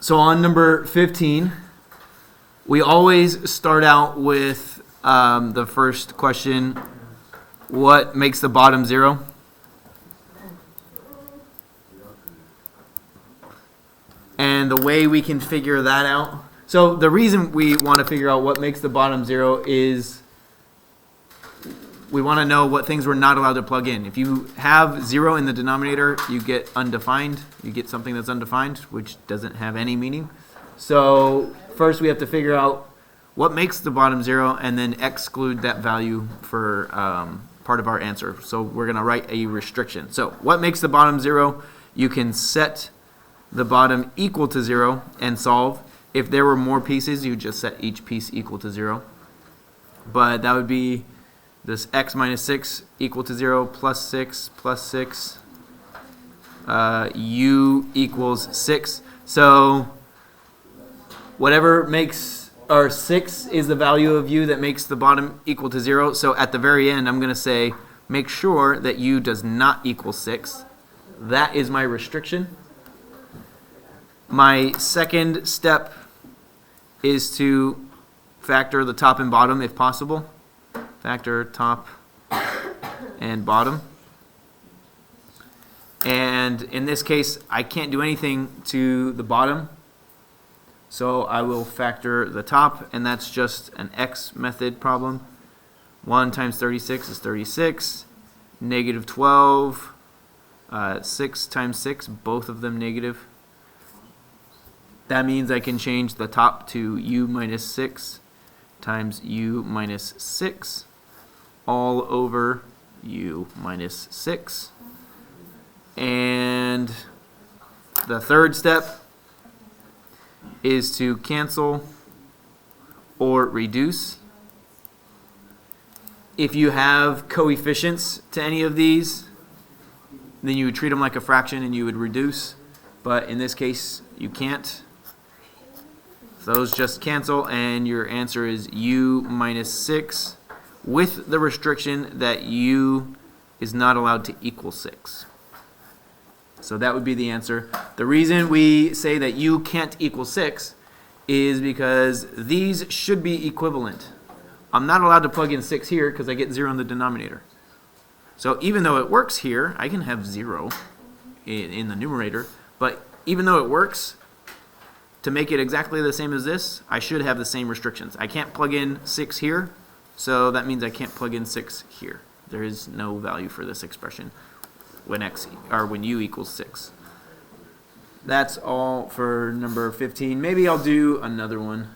So on number 15, we always start out with the first question, what makes the bottom 0? And the way we can figure that out, so the reason we want to figure out what makes the bottom 0 is we want to know what things we're not allowed to plug in. If you have 0 in the denominator, you get undefined. You get something that's undefined, which doesn't have any meaning. So first we have to figure out what makes the bottom 0 and then exclude that value for part of our answer. So we're going to write a restriction. So what makes the bottom 0? You can set the bottom equal to 0 and solve. If there were more pieces, you just set each piece equal to 0. But that would be this x minus 6 equal to 0 plus 6 plus 6. U equals 6. So whatever makes, or 6 is the value of u that makes the bottom equal to 0. So at the very end, I'm going to say, make sure that u does not equal 6. That is my restriction. My second step is to factor the top and bottom if possible. Factor top and bottom. And in this case, I can't do anything to the bottom. So I will factor the top, and that's just an X method problem. 1 times 36 is 36. Negative 12. 6 times 6, both of them negative. That means I can change the top to u minus 6 times u minus 6 all over u minus 6. And the third step is to cancel or reduce. If you have coefficients to any of these, then you would treat them like a fraction and you would reduce. But in this case, you can't. Those just cancel, and your answer is u minus 6 with the restriction that u is not allowed to equal 6. So that would be the answer. The reason we say that u can't equal 6 is because these should be equivalent. I'm not allowed to plug in 6 here because I get 0 in the denominator. So even though it works here, I can have 0 in the numerator, but even though it works, to make it exactly the same as this, I should have the same restrictions. I can't plug in 6 here, so that means I can't plug in 6 here. There is no value for this expression when u equals 6. That's all for number 15. Maybe I'll do another one.